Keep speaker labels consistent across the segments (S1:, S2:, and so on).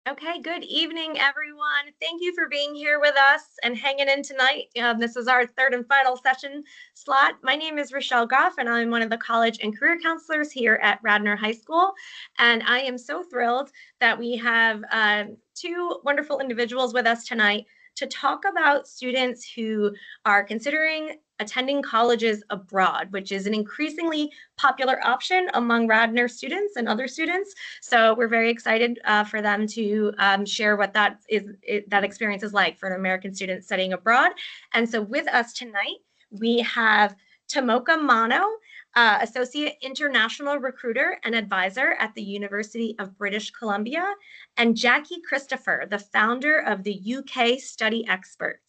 S1: Okay, good evening, everyone. Thank you for being here with us and hanging in tonight. This is our third and final session slot. My name is Rochelle Goff, and I'm one of the college and career counselors here at Radnor High School. And I am so thrilled that we have two wonderful individuals with us tonight to talk about students who are considering attending colleges abroad, which is an increasingly popular option among Radnor students and other students. So we're very excited for them to share what that experience is like for an American student studying abroad. And so with us tonight, we have Tomoka Mano, Associate International Recruiter and Advisor at the University of British Columbia, and Jackie Christopher, the founder of the UK Study Experts.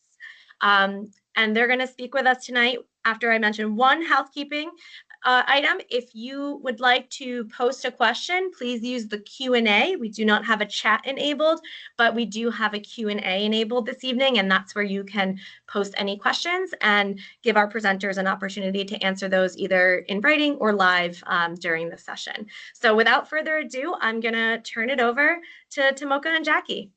S1: And they're going to speak with us tonight after I mention one housekeeping item. If you would like to post a question, please use the Q&A. We do not have a chat enabled, but we do have a Q&A enabled this evening, and that's where you can post any questions and give our presenters an opportunity to answer those either in writing or live during the session. So without further ado, I'm going to turn it over to Tomoka and Jackie.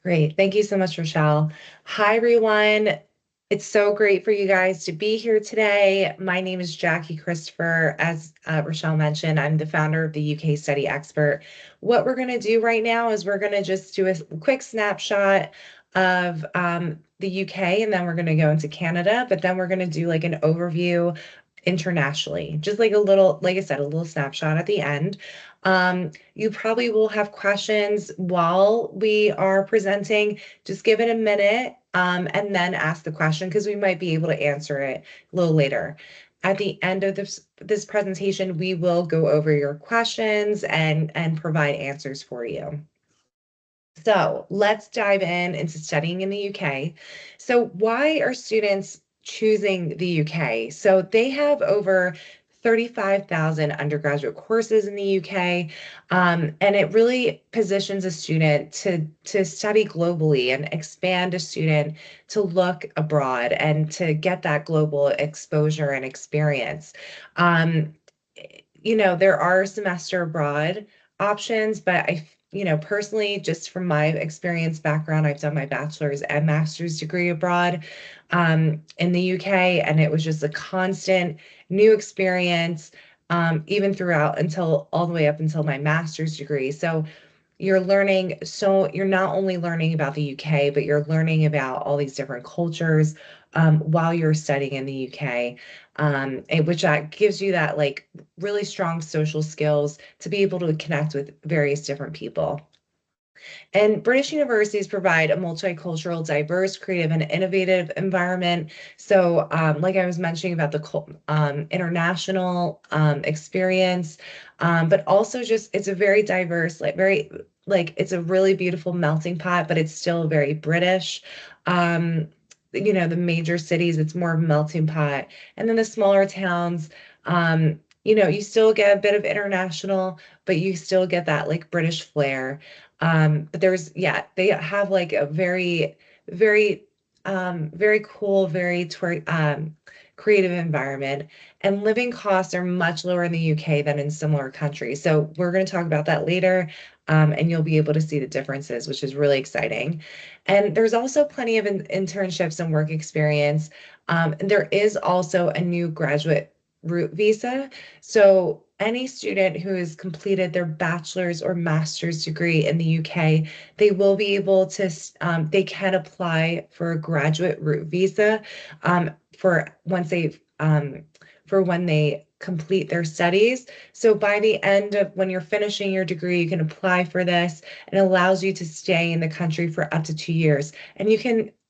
S2: Great. Thank you so much, Rochelle. Hi, everyone. It's so great for you guys to be here today. My name is Jackie Christopher. As Rochelle mentioned, I'm the founder of the UK Study Expert. What we're going to do right now is we're going to just do a quick snapshot of the UK, and then we're going to go into Canada, but then we're going to do like an overview internationally, just like a little, like I said, a little snapshot at the end. You probably will have questions while we are presenting. Just give it a minute and then ask the question because we might be able to answer it a little later. At the end of this presentation, we will go over your questions and provide answers for you. So let's dive into studying in the UK. So why are students choosing the UK? So they have over 35,000 undergraduate courses in the UK, and it really positions a student to study globally and expand a student to look abroad and to get that global exposure and experience. Um, there are semester abroad options, but personally, just from my experience background, I've done my bachelor's and master's degree abroad in the UK, and it was just a constant new experience, even throughout until all the way up until my master's degree. So you're not only learning about the UK, but you're learning about all these different cultures while you're studying in the UK, which gives you that like really strong social skills to be able to connect with various different people. And British universities provide a multicultural, diverse, creative, and innovative environment. So, like I was mentioning about the international experience, but also just it's a very diverse, it's a really beautiful melting pot, but it's still very British. The major cities, it's more of a melting pot. And then the smaller towns, you still get a bit of international, but you still get that like British flair. But they have like a very, very, very cool, very creative environment. And living costs are much lower in the UK than in similar countries. So we're going to talk about that later, and you'll be able to see the differences, which is really exciting. And there's also plenty of internships and work experience. And there is also a new graduate route visa. So any student who has completed their bachelor's or master's degree in the UK, they will be able to, they can apply for a graduate route visa for when they complete their studies. So by the end of when you're finishing your degree, you can apply for this, and it allows you to stay in the country for up to 2 years. And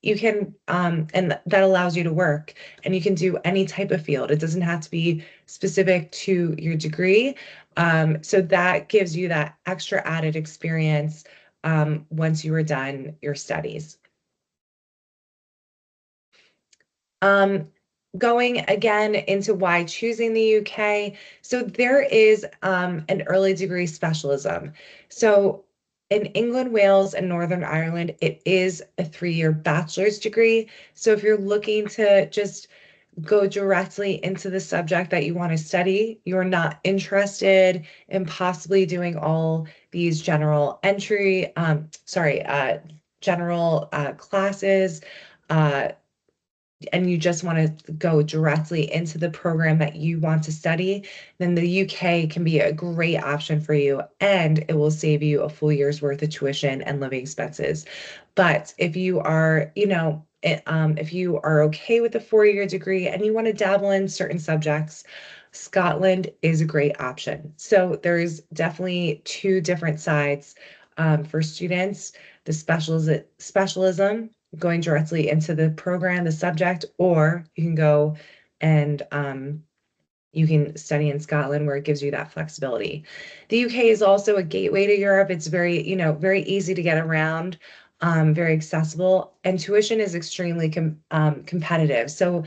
S2: and that allows you to work, and you can do any type of field. It doesn't have to be specific to your degree. So that gives you that extra added experience once you are done your studies. Going again into why choosing the UK. So there is an early degree specialism. So in England, Wales, and Northern Ireland, it is a 3-year bachelor's degree. So if you're looking to just go directly into the subject that you want to study. You're not interested in possibly doing all these general classes. Uh, and you just want to go directly into the program that you want to study, then the UK can be a great option for you, and it will save you a full year's worth of tuition and living expenses. But if you are, if you are okay with a 4-year degree and you want to dabble in certain subjects, Scotland is a great option. So there's definitely two different sides for students. The specialism going directly into the program, the subject, or you can go and you can study in Scotland where it gives you that flexibility. The UK is also a gateway to Europe. It's very, very easy to get around, very accessible, and tuition is extremely competitive. So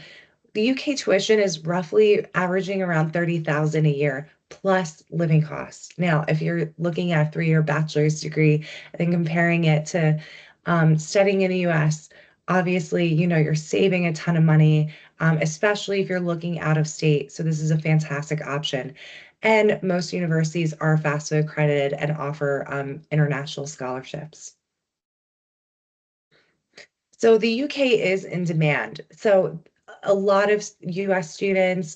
S2: the UK tuition is roughly averaging around 30,000 a year plus living costs. Now, if you're looking at a 3-year bachelor's degree and then comparing it to studying in the US, obviously, you're saving a ton of money, especially if you're looking out of state. So this is a fantastic option. And most universities are FAFSA accredited and offer international scholarships. So the UK is in demand. So a lot of US students,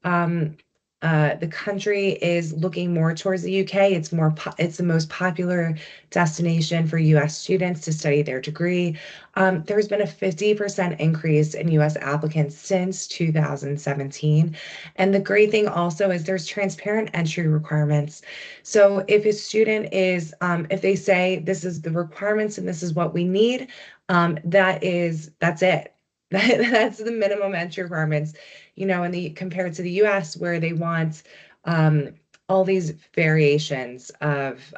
S2: um, the country is looking more towards the UK. It's the most popular destination for US students to study their degree. There's been a 50% increase in US applicants since 2017. And the great thing also is there's transparent entry requirements. So if a student if they say this is the requirements and this is what we need, that's it. That's the minimum entry requirements, compared to the US where they want um, all these variations of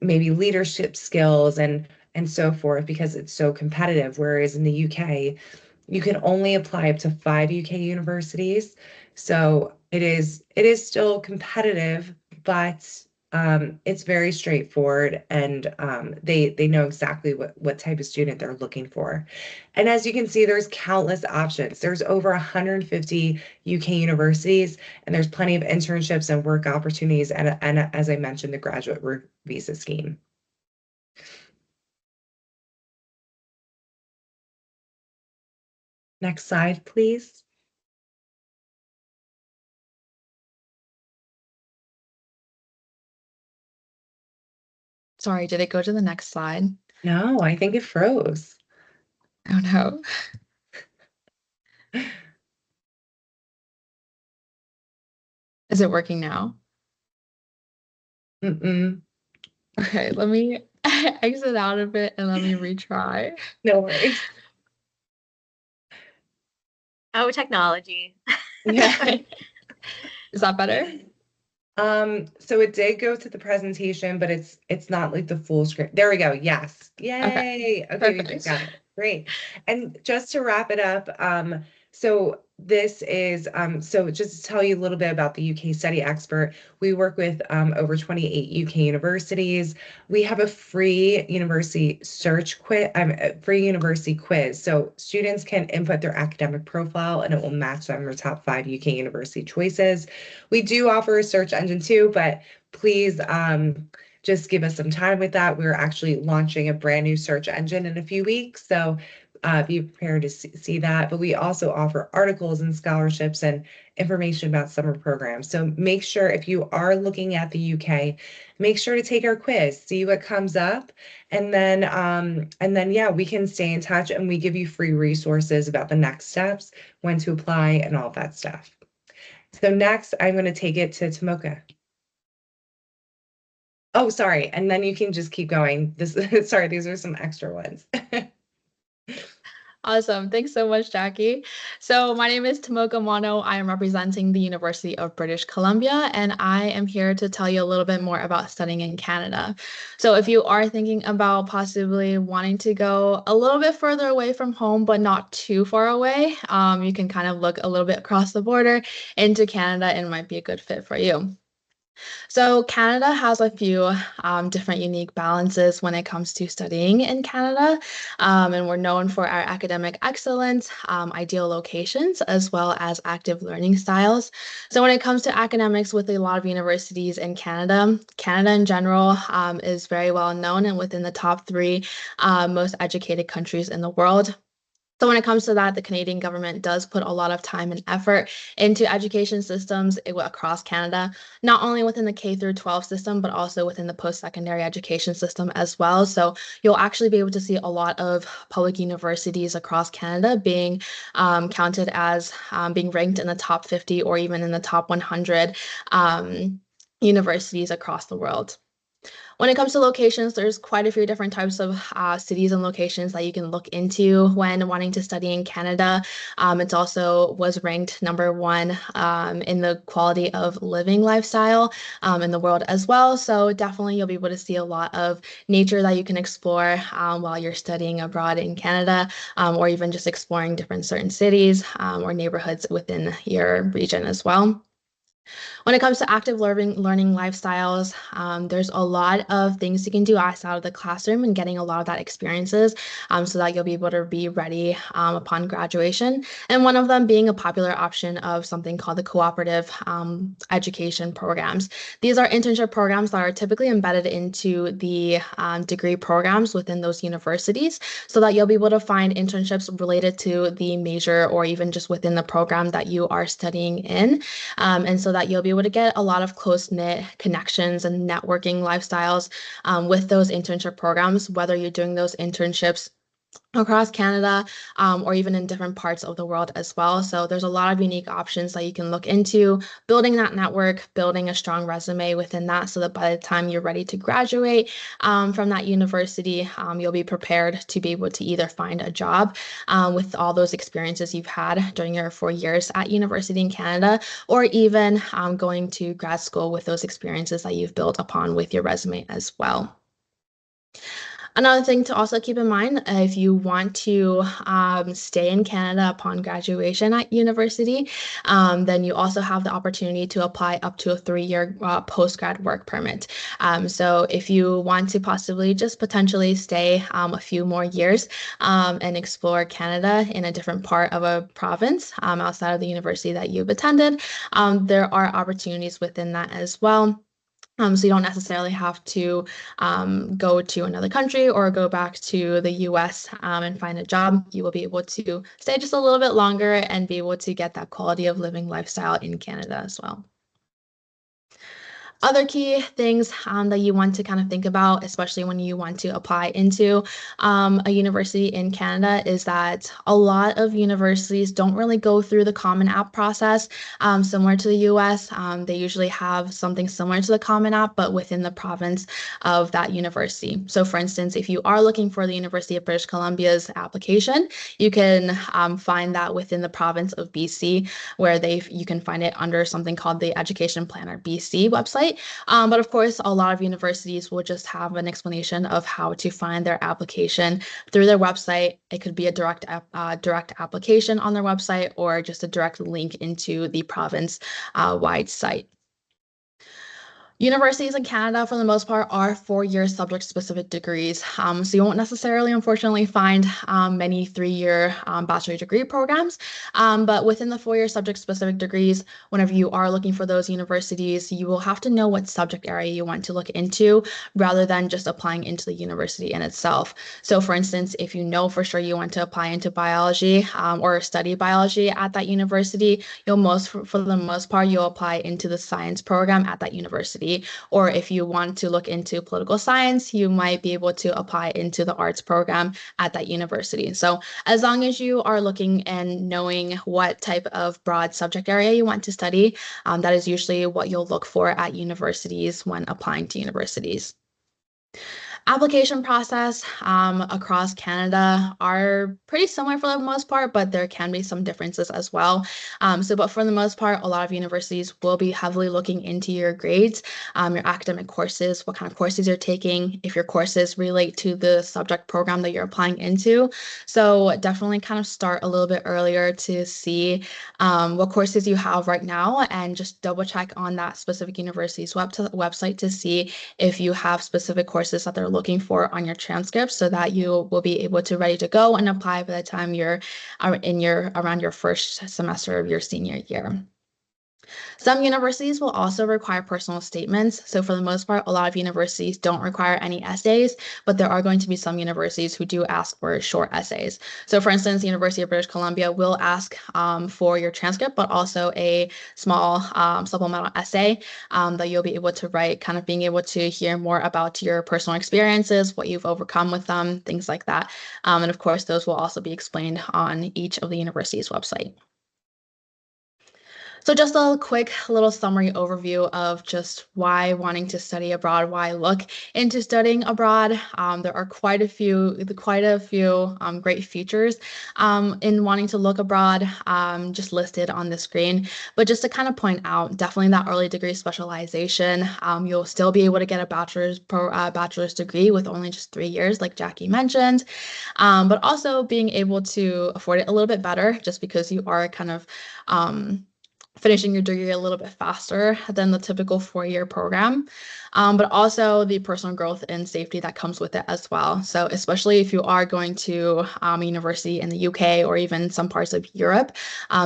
S2: maybe leadership skills and so forth because it's so competitive. Whereas in the UK, you can only apply up to 5 UK universities. So it is still competitive, but it's very straightforward, and they know exactly what type of student they're looking for. And as you can see, there's countless options. There's over 150 UK universities, and there's plenty of internships and work opportunities, and as I mentioned, the graduate visa scheme. Next slide, please.
S3: Sorry, did it go to the next slide?
S2: No, I think it froze.
S3: Oh no. Is it working now?
S2: Mm-mm.
S3: Okay, let me exit out of it and let me retry.
S2: No worries.
S1: Oh, technology.
S2: Yeah.
S3: Is that better?
S2: So it did go to the presentation, but it's not like the full screen. There we go. Yes.
S3: Okay,
S2: Yay. Okay, we just
S3: perfect.
S2: got it. Great. And just to wrap it up, so this is so just to tell you a little bit about the UK Study Expert, we work with over 28 UK universities. We have a free university search quiz, a free university quiz. So students can input their academic profile and it will match them their top 5 UK university choices. We do offer a search engine too, but please just give us some time with that. We're actually launching a brand new search engine in a few weeks. So be prepared to see that. But we also offer articles and scholarships and information about summer programs. So make sure if you are looking at the UK, make sure to take our quiz, see what comes up, and then yeah, we can stay in touch and we give you free resources about the next steps, when to apply, and all that stuff. So next, I'm going to take it to Tomoka. Oh, sorry. And then you can just keep going. Sorry, these are some extra ones.
S3: Awesome. Thanks so much, Jackie. So my name is Tomoka Mono. I am representing the University of British Columbia, and I am here to tell you a little bit more about studying in Canada. So if you are thinking about possibly wanting to go a little bit further away from home, but not too far away, you can kind of look a little bit across the border into Canada and it might be a good fit for you. So Canada has a few different unique balances when it comes to studying in Canada. And we're known for our academic excellence, ideal locations, as well as active learning styles. So when it comes to academics with a lot of universities in Canada, Canada in general is very well known and within the top three most educated countries in the world. So when it comes to that, the Canadian government does put a lot of time and effort into education systems across Canada, not only within the K through 12 system, but also within the post-secondary education system as well. So you'll actually be able to see a lot of public universities across Canada being counted as being ranked in the top 50 or even in the top 100 universities across the world. When it comes to locations, there's quite a few different types of cities and locations that you can look into when wanting to study in Canada. It also was ranked number one in the quality of living lifestyle in the world as well. So definitely you'll be able to see a lot of nature that you can explore while you're studying abroad in Canada, or even just exploring different certain cities or neighborhoods within your region as well. When it comes to active learning lifestyles, there's a lot of things you can do outside of the classroom and getting a lot of that experiences so that you'll be able to be ready upon graduation. And one of them being a popular option of something called the cooperative education programs. These are internship programs that are typically embedded into the degree programs within those universities so that you'll be able to find internships related to the major or even just within the program that you are studying in. And so that you'll be able to get a lot of close-knit connections and networking lifestyles with those internship programs, whether you're doing those internships across Canada or even in different parts of the world as well. So there's a lot of unique options that you can look into, building that network, building a strong resume within that so that by the time you're ready to graduate from that university, you'll be prepared to be able to either find a job with all those experiences you've had during your 4 years at university in Canada, or even going to grad school with those experiences that you've built upon with your resume as well. Another thing to also keep in mind, if you want to stay in Canada upon graduation at university, then you also have the opportunity to apply up to a 3-year post-grad work permit. So if you want to possibly just potentially stay a few more years and explore Canada in a different part of a province outside of the university that you've attended, there are opportunities within that as well. So you don't necessarily have to go to another country or go back to the US and find a job. You will be able to stay just a little bit longer and be able to get that quality of living lifestyle in Canada as well. Other key things that you want to kind of think about, especially when you want to apply into a university in Canada, is that a lot of universities don't really go through the Common App process similar to the US. They usually have something similar to the Common App, but within the province of that university. So for instance, if you are looking for the University of British Columbia's application, you can find that within the province of BC, where you can find it under something called the Education Planner BC website. But of course, a lot of universities will just have an explanation of how to find their application through their website. It could be a direct application on their website or just a direct link into the province-wide site. Universities in Canada, for the most part, are 4-year subject-specific degrees. So you won't necessarily, unfortunately, find many 3-year bachelor degree programs. But within the 4-year subject-specific degrees, whenever you are looking for those universities, you will have to know what subject area you want to look into rather than just applying into the university in itself. So for instance, if you know for sure you want to apply into biology or study biology at that university, for the most part, you'll apply into the science program at that university. Or if you want to look into political science, you might be able to apply into the arts program at that university. So as long as you are looking and knowing what type of broad subject area you want to study, that is usually what you'll look for at universities when applying to universities. Application process across Canada are pretty similar for the most part, but there can be some differences as well. But for the most part, a lot of universities will be heavily looking into your grades, your academic courses, what kind of courses you're taking, if your courses relate to the subject program that you're applying into. So definitely kind of start a little bit earlier to see what courses you have right now and just double check on that specific university's website to see if you have specific courses that they're looking for on your transcript so that you will be able to ready to go and apply by the time you're around your first semester of your senior year. Some universities will also require personal statements. So for the most part, a lot of universities don't require any essays, but there are going to be some universities who do ask for short essays. So for instance, the University of British Columbia will ask for your transcript, but also a small supplemental essay that you'll be able to write, kind of being able to hear more about your personal experiences, what you've overcome with them, things like that. And of course, those will also be explained on each of the university's website. So just a quick little summary overview of just why wanting to study abroad, why look into studying abroad. There are quite a few great features in wanting to look abroad, just listed on the screen. But just to kind of point out, definitely that early degree specialization. You'll still be able to get a bachelor's degree with only just 3 years, like Jackie mentioned. But also being able to afford it a little bit better, just because you are kind of finishing your degree a little bit faster than the typical 4-year program, but also the personal growth and safety that comes with it as well. So especially if you are going to a university in the UK or even some parts of Europe,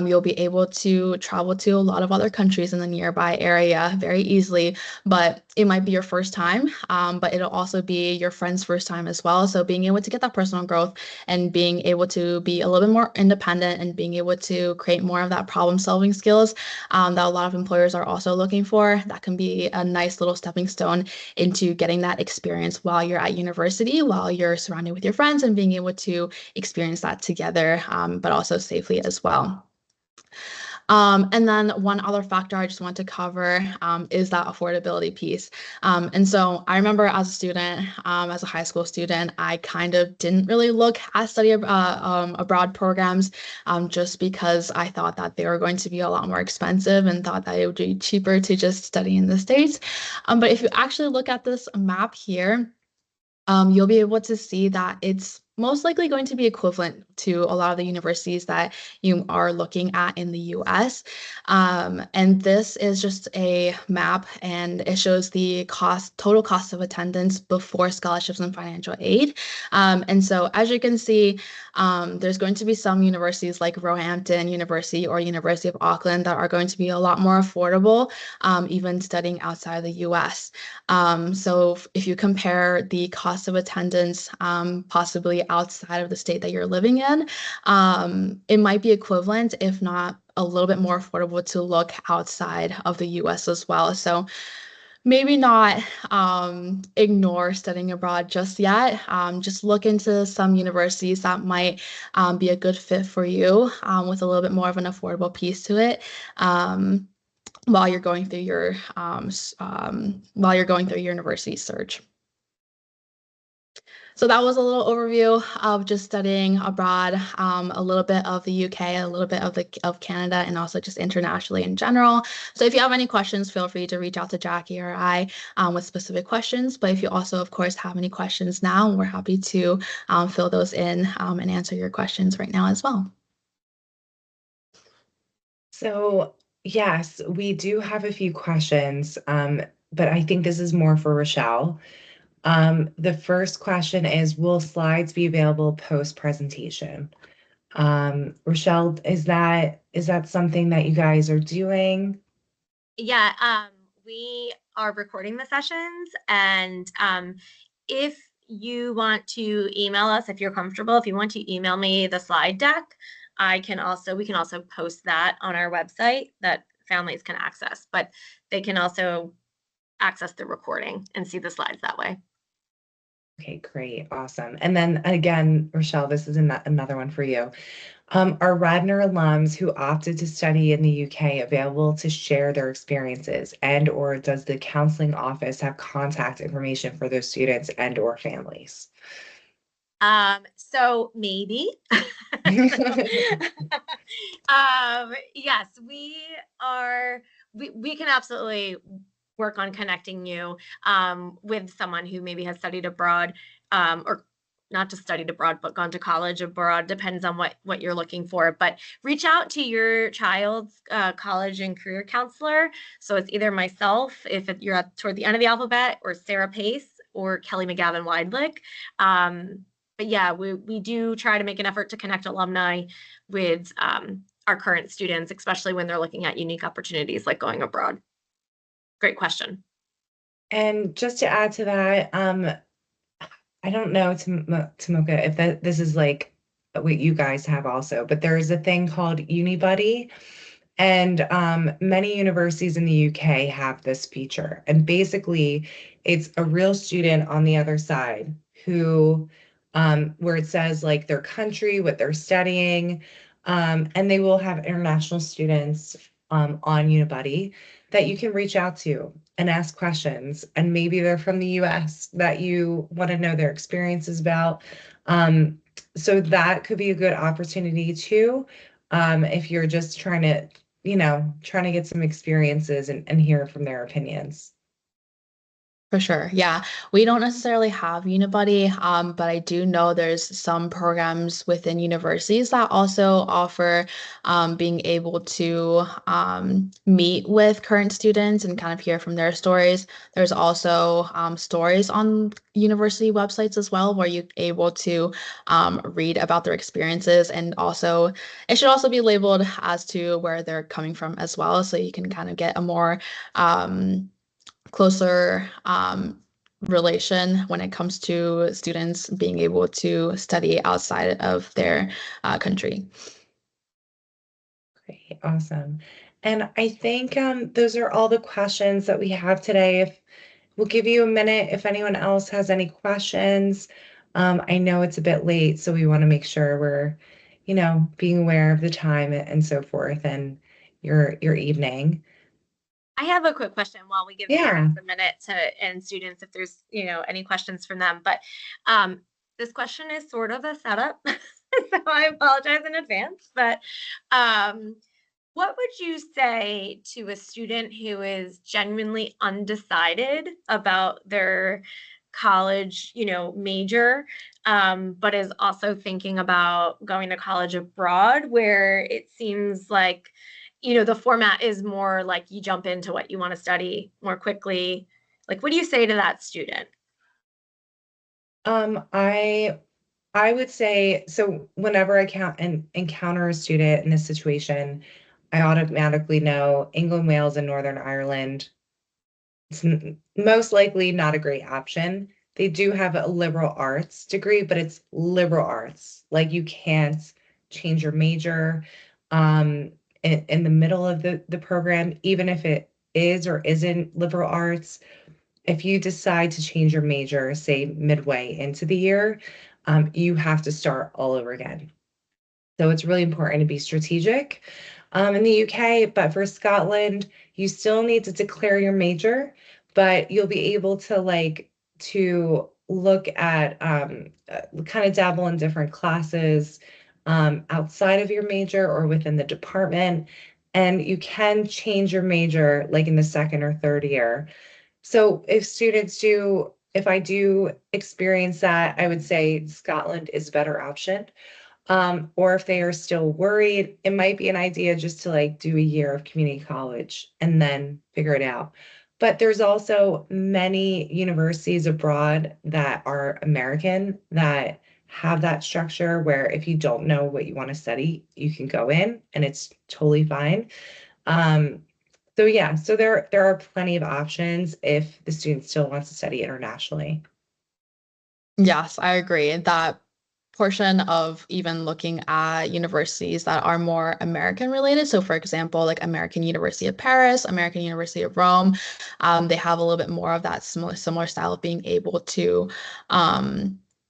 S3: you'll be able to travel to a lot of other countries in the nearby area very easily, but it might be your first time, but it'll also be your friend's first time as well. So being able to get that personal growth and being able to be a little bit more independent and being able to create more of that problem solving skills that a lot of employers are also looking for. That can be a nice little stepping stone into getting that experience while you're at university, while you're surrounded with your friends and being able to experience that together, but also safely as well. And then one other factor I just want to cover is that affordability piece. And so I remember as a student, as a high school student, I kind of didn't really look at study abroad programs just because I thought that they were going to be a lot more expensive and thought that it would be cheaper to just study in the States. But if you actually look at this map here, you'll be able to see that it's most likely going to be equivalent to a lot of the universities that you are looking at in the US. And this is just a map and it shows the total cost of attendance before scholarships and financial aid. And so as you can see, there's going to be some universities like Roehampton University or University of Auckland that are going to be a lot more affordable, even studying outside of the US. So if you compare the cost of attendance, possibly outside of the state that you're living in, it might be equivalent, if not a little bit more affordable to look outside of the US as well. So maybe not ignore studying abroad just yet. Just look into some universities that might be a good fit for you with a little bit more of an affordable piece to it. While you're going through your university search. So that was a little overview of just studying abroad, a little bit of the UK, a little bit of Canada, and also just internationally in general. So if you have any questions, feel free to reach out to Jackie or I with specific questions. But if you also, of course, have any questions now, we're happy to fill those in and answer your questions right now as well.
S2: So yes, we do have a few questions, but I think this is more for Rochelle. The first question is, will slides be available post-presentation? Rochelle, is that something that you guys are doing?
S1: Yeah, we are recording the sessions, and if you want to email us, if you're comfortable, if you want to email me the slide deck, we can also post that on our website that families can access, but they can also access the recording and see the slides that way.
S2: Okay, great. Awesome. And then again, Rochelle, this is another one for you. Are Radnor alums who opted to study in the UK available to share their experiences, and or does the counseling office have contact information for those students and or families?
S1: So maybe. Yes, we can absolutely work on connecting you with someone who maybe has studied abroad, or not just studied abroad, but gone to college abroad. Depends on what you're looking for. But reach out to your child's college and career counselor. So it's either myself, if you're toward the end of the alphabet, or Sarah Pace or Kelly McGavin Weidlich. But yeah, we do try to make an effort to connect alumni with our current students, especially when they're looking at unique opportunities like going abroad. Great question.
S2: And just to add to that, I don't know, Tamoka, if this is like what you guys have also, but there is a thing called UniBuddy, and many universities in the UK have this feature. And basically, it's a real student on the other side who, where it says like their country, what they're studying, and they will have international students on UniBuddy that you can reach out to and ask questions. And maybe they're from the US that you want to know their experiences about. So that could be a good opportunity too, if you're just trying to, trying to get some experiences and hear from their opinions.
S3: For sure. Yeah. We don't necessarily have Unibuddy, but I do know there's some programs within universities that also offer being able to meet with current students and kind of hear from their stories. There's also stories on university websites as well, where you're able to read about their experiences. And also, it should also be labeled as to where they're coming from as well. So you can kind of get a more closer relation when it comes to students being able to study outside of their country.
S2: Great, awesome. And I think those are all the questions that we have today. If we'll give you a minute if anyone else has any questions. I know it's a bit late, so we want to make sure we're, being aware of the time and so forth and your evening.
S1: I have a quick question while we give the
S2: Yeah.
S1: parents a minute and students if there's, any questions from them. But um, this question is sort of a setup, so I apologize in advance. But um, what would you say to a student who is genuinely undecided about their college, major, but is also thinking about going to college abroad, where it seems like, the format is more like you jump into what you want to study more quickly. Like, what do you say to that student?
S2: I would say, so whenever I encounter a student in this situation, I automatically know England, Wales, and Northern Ireland. It's most likely not a great option. They do have a liberal arts degree, but it's liberal arts. Like you can't change your major in the middle of the program, even if it is or isn't liberal arts. If you decide to change your major, say midway into the year, you have to start all over again. So it's really important to be strategic in the UK, but for Scotland, you still need to declare your major, but you'll be able to to look at kind of dabble in different classes outside of your major or within the department. And you can change your major like in the second or third year. So if I do experience that, I would say Scotland is a better option. Or if they are still worried, it might be an idea just to do a year of community college and then figure it out. But there's also many universities abroad that are American that have that structure where if you don't know what you want to study, you can go in and it's totally fine. Um, so yeah, so there are plenty of options if the student still wants to study internationally.
S3: Yes, I agree that portion of even looking at universities that are more American related. So for example, like American University of Paris, American University of Rome, they have a little bit more of that similar style of being able to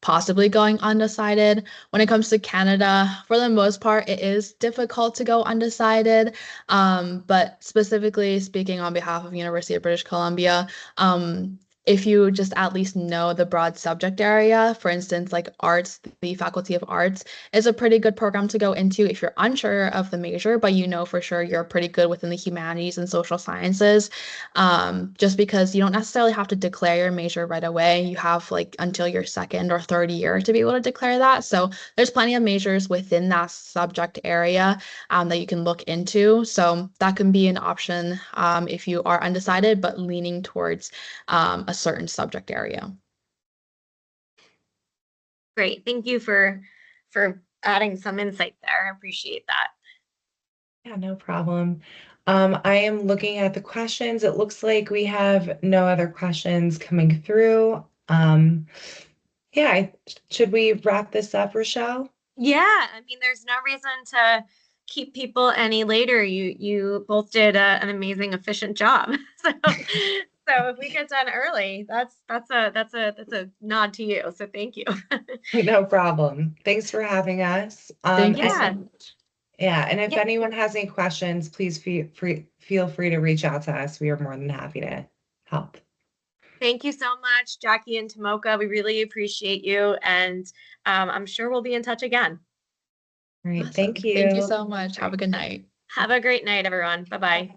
S3: possibly going undecided. When it comes to Canada, for the most part, it is difficult to go undecided. But specifically speaking on behalf of University of British Columbia, if you just at least know the broad subject area, for instance, like arts, the Faculty of Arts is a pretty good program to go into if you're unsure of the major, but you know for sure you're pretty good within the humanities and social sciences. Just because you don't necessarily have to declare your major right away. You have like until your second or third year to be able to declare that. So there's plenty of majors within that subject area that you can look into. So that can be an option if you are undecided, but leaning towards a certain subject area.
S1: Great. Thank you for adding some insight there. I appreciate that.
S2: Yeah, no problem. I am looking at the questions. It looks like we have no other questions coming through. Yeah, should we wrap this up, Rochelle?
S1: Yeah, I mean, there's no reason to keep people any later. You both did an amazing, efficient job. So if we get done early, that's a nod to you. So thank you.
S2: No problem. Thanks for having us.
S3: Thank you
S1: Yeah.
S3: so much.
S2: Yeah, and if
S1: Yeah.
S2: anyone has any questions, please feel free to reach out to us. We are more than happy to help.
S1: Thank you so much, Jackie and Tomoka. We really appreciate you, and I'm sure we'll be in touch again.
S2: All right,
S3: Awesome.
S2: thank
S3: Thank you
S2: you.
S3: so much. Have a good night.
S1: Have a great night, everyone. Bye bye.